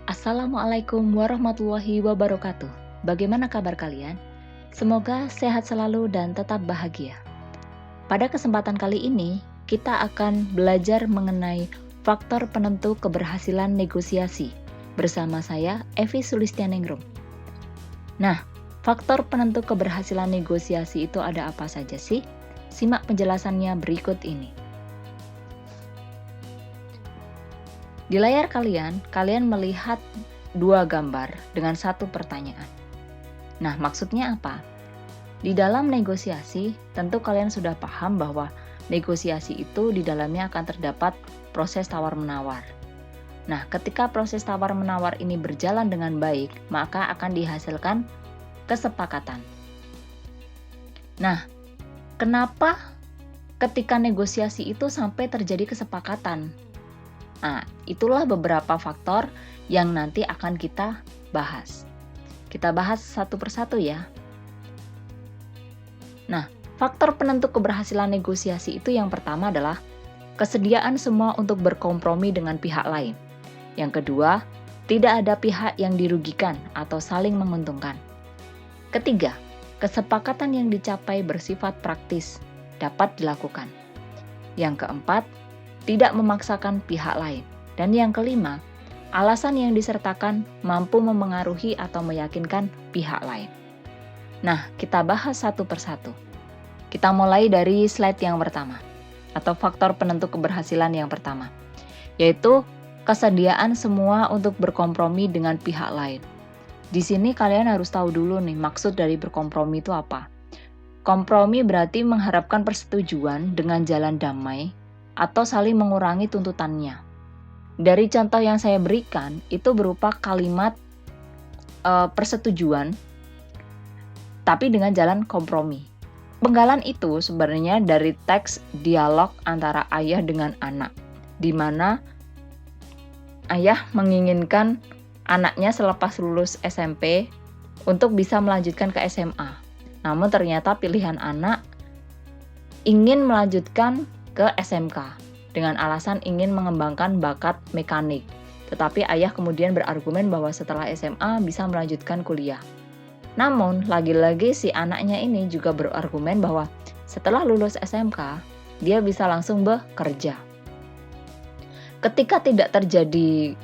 Assalamualaikum warahmatullahi wabarakatuh. Bagaimana kabar kalian? Semoga sehat selalu dan tetap bahagia. Pada kesempatan kali ini, kita akan belajar mengenai faktor penentu keberhasilan negosiasi bersama saya, Evi Sulistianingrum. Nah, faktor penentu keberhasilan negosiasi itu ada apa saja sih? Simak penjelasannya berikut ini. Di layar kalian melihat dua gambar dengan satu pertanyaan. Nah, maksudnya apa? Di dalam negosiasi, tentu kalian sudah paham bahwa negosiasi itu di dalamnya akan terdapat proses tawar-menawar. Nah, ketika proses tawar-menawar ini berjalan dengan baik, maka akan dihasilkan kesepakatan. Nah, kenapa ketika negosiasi itu sampai terjadi kesepakatan? Nah, itulah beberapa faktor yang nanti akan kita bahas. Kita bahas satu persatu ya. Nah, faktor penentu keberhasilan negosiasi itu yang pertama adalah kesediaan semua untuk berkompromi dengan pihak lain. Yang kedua, tidak ada pihak yang dirugikan atau saling menguntungkan. Ketiga, kesepakatan yang dicapai bersifat praktis, dapat dilakukan. Yang keempat, tidak memaksakan pihak lain. Dan yang kelima, alasan yang disertakan mampu memengaruhi atau meyakinkan pihak lain. Nah, kita bahas satu persatu. Kita mulai dari slide yang pertama, atau faktor penentu keberhasilan yang pertama, yaitu kesediaan semua untuk berkompromi dengan pihak lain. Di sini kalian harus tahu dulu nih, maksud dari berkompromi itu apa. Kompromi berarti mengharapkan persetujuan dengan jalan damai, atau saling mengurangi tuntutannya. Dari contoh yang saya berikan, itu berupa kalimat persetujuan, tapi dengan jalan kompromi. Penggalan itu sebenarnya dari teks dialog antara ayah dengan anak, di mana ayah menginginkan anaknya selepas lulus SMP untuk bisa melanjutkan ke SMA. Namun ternyata pilihan anak ingin melanjutkan ke SMK dengan alasan ingin mengembangkan bakat mekanik. Tetapi ayah kemudian berargumen bahwa setelah SMA bisa melanjutkan kuliah. Namun, lagi-lagi si anaknya ini juga berargumen bahwa setelah lulus SMK, dia bisa langsung bekerja. Ketika tidak terjadi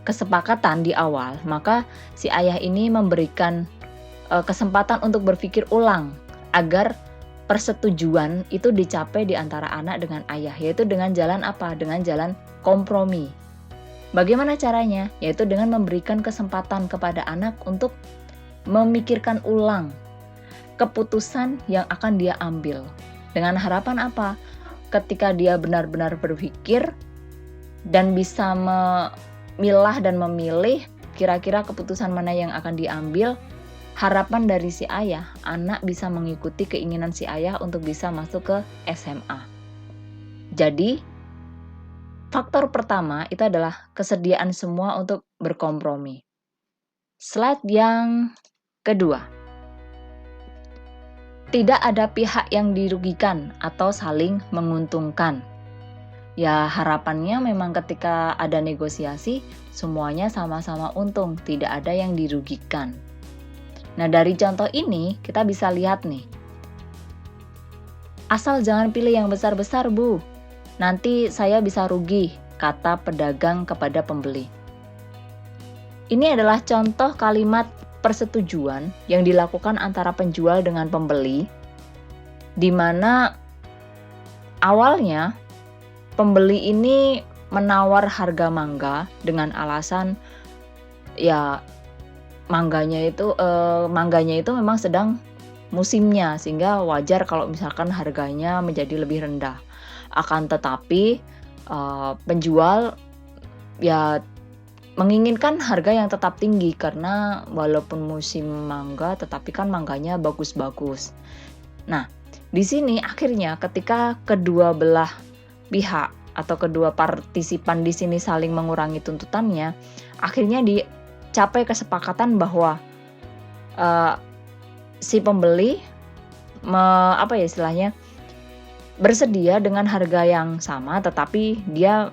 kesepakatan di awal, maka si ayah ini memberikan kesempatan untuk berpikir ulang agar persetujuan itu dicapai di antara anak dengan ayah, yaitu dengan jalan apa? Dengan jalan kompromi. Bagaimana caranya? Yaitu dengan memberikan kesempatan kepada anak untuk memikirkan ulang keputusan yang akan dia ambil. Dengan harapan apa? Ketika dia benar-benar berpikir dan bisa memilah dan memilih kira-kira keputusan mana yang akan diambil, harapan dari si ayah, anak bisa mengikuti keinginan si ayah untuk bisa masuk ke SMA. Jadi, faktor pertama itu adalah kesediaan semua untuk berkompromi. Slide yang kedua. Tidak ada pihak yang dirugikan atau saling menguntungkan. Ya, harapannya memang ketika ada negosiasi, semuanya sama-sama untung, tidak ada yang dirugikan. Nah, dari contoh ini kita bisa lihat nih. Asal jangan pilih yang besar-besar, Bu. Nanti saya bisa rugi, kata pedagang kepada pembeli. Ini adalah contoh kalimat persetujuan yang dilakukan antara penjual dengan pembeli, di mana awalnya pembeli ini menawar harga mangga dengan alasan ya mangganya itu memang sedang musimnya, sehingga wajar kalau misalkan harganya menjadi lebih rendah. Akan tetapi penjual ya menginginkan harga yang tetap tinggi karena walaupun musim mangga tetapi kan mangganya bagus-bagus. Nah, di sini akhirnya ketika kedua belah pihak atau kedua partisipan di sini saling mengurangi tuntutannya, akhirnya dicapai kesepakatan bahwa si pembeli bersedia dengan harga yang sama, tetapi dia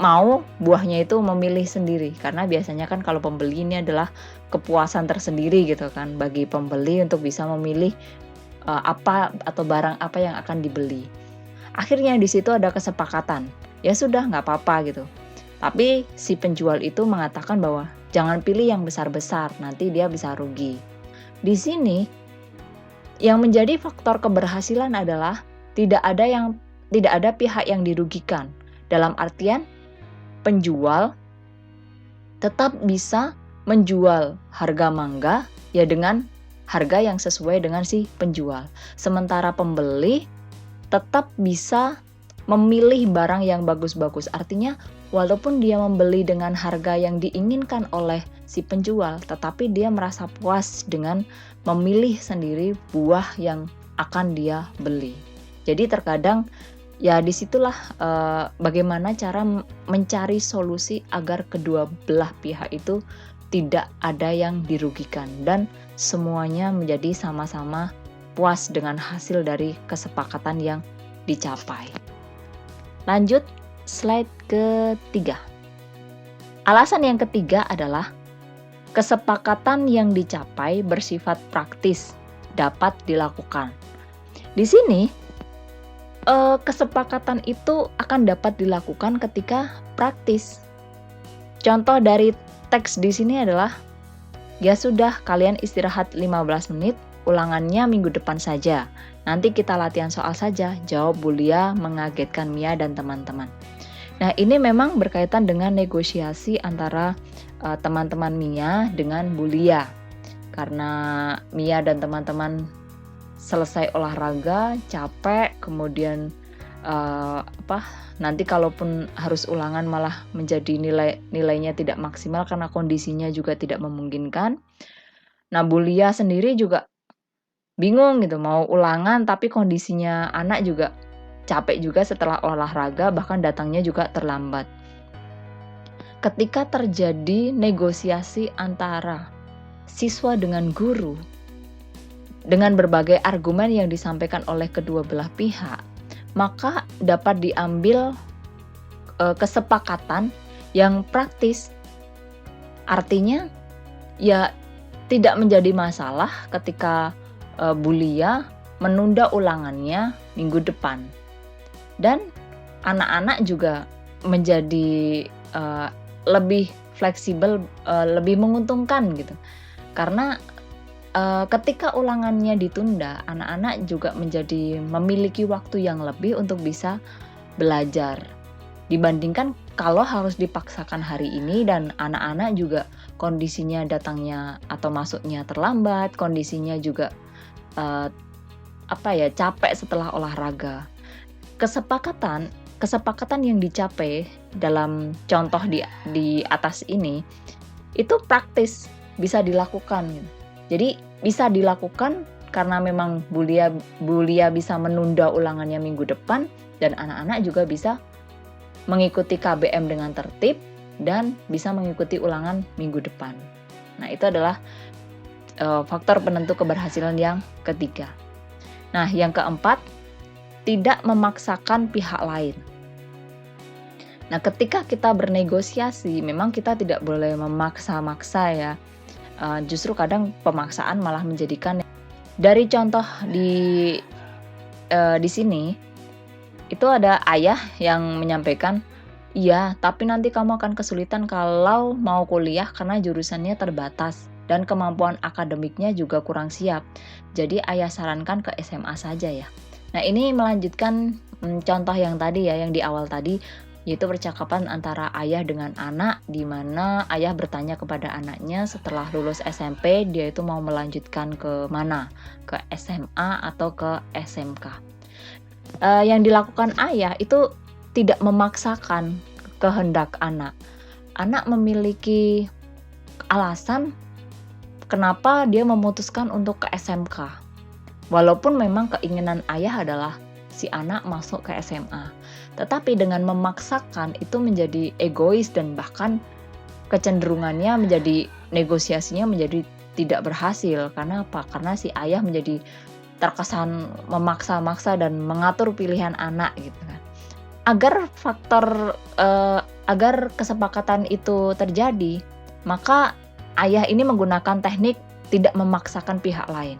mau buahnya itu memilih sendiri, karena biasanya kan kalau pembeli ini adalah kepuasan tersendiri gitu kan bagi pembeli untuk bisa memilih apa atau barang apa yang akan dibeli. Akhirnya di situ ada kesepakatan, ya sudah nggak apa-apa gitu. Tapi si penjual itu mengatakan bahwa jangan pilih yang besar-besar, nanti dia bisa rugi. Di sini yang menjadi faktor keberhasilan adalah tidak ada pihak yang dirugikan. Dalam artian penjual tetap bisa menjual harga mangga ya dengan harga yang sesuai dengan si penjual. Sementara pembeli tetap bisa memilih barang yang bagus-bagus. Artinya walaupun dia membeli dengan harga yang diinginkan oleh si penjual, tetapi dia merasa puas dengan memilih sendiri buah yang akan dia beli. Jadi terkadang ya disitulah bagaimana cara mencari solusi agar kedua belah pihak itu tidak ada yang dirugikan dan semuanya menjadi sama-sama puas dengan hasil dari kesepakatan yang dicapai. Lanjut slide ketiga. Alasan yang ketiga adalah kesepakatan yang dicapai bersifat praktis dapat dilakukan. Di sini kesepakatan itu akan dapat dilakukan ketika praktis. Contoh dari teks di sini adalah, ya sudah kalian istirahat 15 menit, ulangannya minggu depan saja. Nanti kita latihan soal saja, jawab Bulia mengagetkan Mia dan teman-teman. Nah ini memang berkaitan dengan negosiasi antara teman-teman Mia dengan Bulia. Karena Mia dan teman-teman selesai olahraga, capek, kemudian nanti kalaupun harus ulangan malah menjadi nilainya tidak maksimal karena kondisinya juga tidak memungkinkan. Nah, Bulia sendiri juga bingung gitu, mau ulangan tapi kondisinya anak juga capek juga setelah olahraga, bahkan datangnya juga terlambat. Ketika terjadi negosiasi antara siswa dengan guru, dengan berbagai argumen yang disampaikan oleh kedua belah pihak, maka dapat diambil kesepakatan yang praktis. Artinya, ya tidak menjadi masalah ketika Bulia menunda ulangannya minggu depan. Dan anak-anak juga menjadi lebih fleksibel, lebih menguntungkan gitu. Karena ketika ulangannya ditunda, anak-anak juga menjadi memiliki waktu yang lebih untuk bisa belajar. Dibandingkan kalau harus dipaksakan hari ini dan anak-anak juga kondisinya datangnya atau masuknya terlambat, kondisinya juga capek setelah olahraga. Kesepakatan yang dicapai dalam contoh di atas ini itu praktis bisa dilakukan. Jadi bisa dilakukan karena memang Bulia bisa menunda ulangannya minggu depan dan anak-anak juga bisa mengikuti KBM dengan tertib dan bisa mengikuti ulangan minggu depan. Nah, itu adalah faktor penentu keberhasilan yang ketiga. Nah, yang keempat, tidak memaksakan pihak lain. Nah, ketika kita bernegosiasi, memang kita tidak boleh memaksa-maksa ya. Justru kadang pemaksaan malah menjadikan. Dari contoh di sini itu ada ayah yang menyampaikan, iya tapi nanti kamu akan kesulitan kalau mau kuliah karena jurusannya terbatas dan kemampuan akademiknya juga kurang siap. Jadi ayah sarankan ke SMA saja ya. Nah ini melanjutkan contoh yang tadi ya, yang di awal tadi, yaitu percakapan antara ayah dengan anak, di mana ayah bertanya kepada anaknya setelah lulus SMP dia itu mau melanjutkan ke mana, ke SMA atau ke SMK. Yang dilakukan ayah itu tidak memaksakan kehendak anak. Anak memiliki alasan kenapa dia memutuskan untuk ke SMK. Walaupun memang keinginan ayah adalah si anak masuk ke SMA. Tetapi dengan memaksakan itu menjadi egois dan bahkan kecenderungannya menjadi negosiasinya menjadi tidak berhasil. Karena apa? Karena si ayah menjadi terkesan memaksa-maksa dan mengatur pilihan anak gitu kan. Agar kesepakatan itu terjadi, maka ayah ini menggunakan teknik tidak memaksakan pihak lain.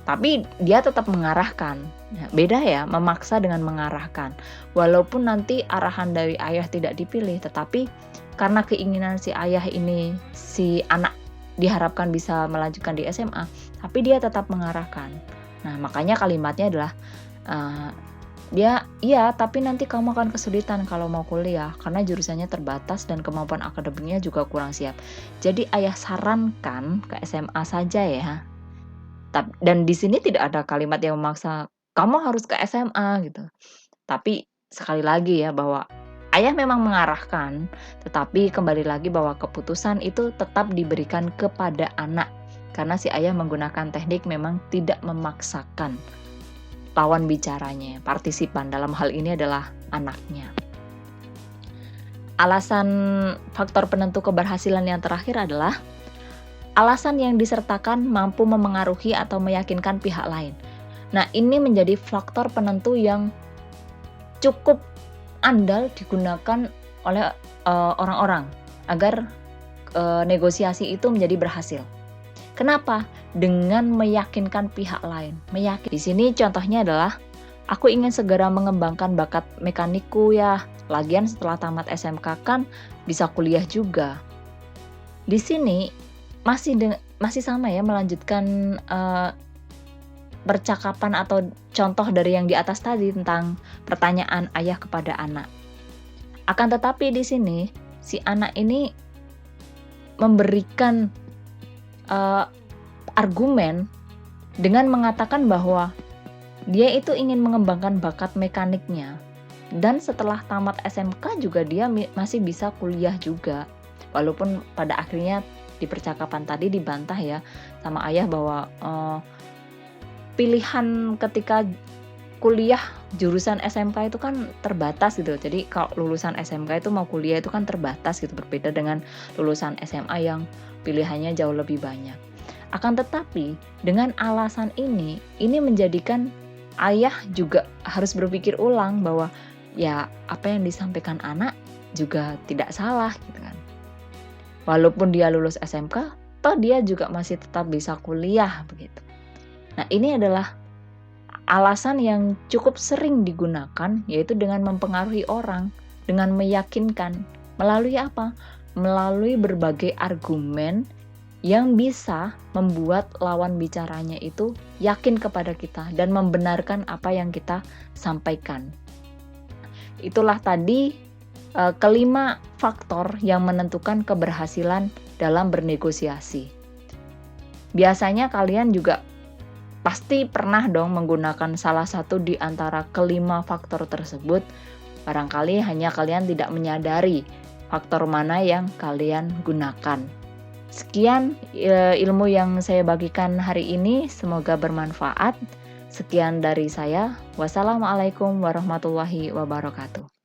Tapi dia tetap mengarahkan. Nah, beda ya, memaksa dengan mengarahkan. Walaupun nanti arahan dari ayah tidak dipilih, tetapi karena keinginan si ayah ini, si anak diharapkan bisa melanjutkan di SMA, tapi dia tetap mengarahkan. Nah, makanya kalimatnya adalah, eee, dia, "Iya, tapi nanti kamu akan kesulitan kalau mau kuliah, karena jurusannya terbatas dan kemampuan akademiknya juga kurang siap." Jadi ayah sarankan ke SMA saja ya. Dan di sini tidak ada kalimat yang memaksa, "Kamu harus ke SMA," gitu. Tapi sekali lagi ya bahwa ayah memang mengarahkan, tetapi kembali lagi bahwa keputusan itu tetap diberikan kepada anak. Karena si ayah menggunakan teknik memang tidak memaksakan lawan bicaranya, partisipan dalam hal ini adalah anaknya. Alasan faktor penentu keberhasilan yang terakhir adalah alasan yang disertakan mampu memengaruhi atau meyakinkan pihak lain. Nah, ini menjadi faktor penentu yang cukup andal digunakan oleh, orang-orang agar, negosiasi itu menjadi berhasil. Kenapa? Dengan meyakinkan pihak lain. Di sini contohnya adalah, "Aku ingin segera mengembangkan bakat mekanikku ya, lagian setelah tamat SMK kan bisa kuliah juga." Di sini masih sama ya melanjutkan, percakapan atau contoh dari yang di atas tadi tentang pertanyaan ayah kepada anak. Akan tetapi di sini, si anak ini memberikan, eee, argumen dengan mengatakan bahwa dia itu ingin mengembangkan bakat mekaniknya dan setelah tamat SMK juga dia masih bisa kuliah juga. Walaupun pada akhirnya di percakapan tadi dibantah ya sama ayah bahwa, pilihan ketika kuliah jurusan SMK itu kan terbatas gitu. Jadi kalau lulusan SMK itu mau kuliah itu kan terbatas gitu, berbeda dengan lulusan SMA yang pilihannya jauh lebih banyak. Akan tetapi dengan alasan ini menjadikan ayah juga harus berpikir ulang bahwa ya apa yang disampaikan anak juga tidak salah gitu kan. Walaupun dia lulus SMK, toh dia juga masih tetap bisa kuliah begitu. Nah, ini adalah alasan yang cukup sering digunakan, yaitu dengan mempengaruhi orang, dengan meyakinkan. Melalui apa? Melalui berbagai argumen yang bisa membuat lawan bicaranya itu yakin kepada kita dan membenarkan apa yang kita sampaikan. Itulah tadi kelima faktor yang menentukan keberhasilan dalam bernegosiasi. Biasanya kalian juga pasti pernah dong menggunakan salah satu di antara kelima faktor tersebut. Barangkali hanya kalian tidak menyadari faktor mana yang kalian gunakan. Sekian ilmu yang saya bagikan hari ini, semoga bermanfaat. Sekian dari saya. Wassalamualaikum warahmatullahi wabarakatuh.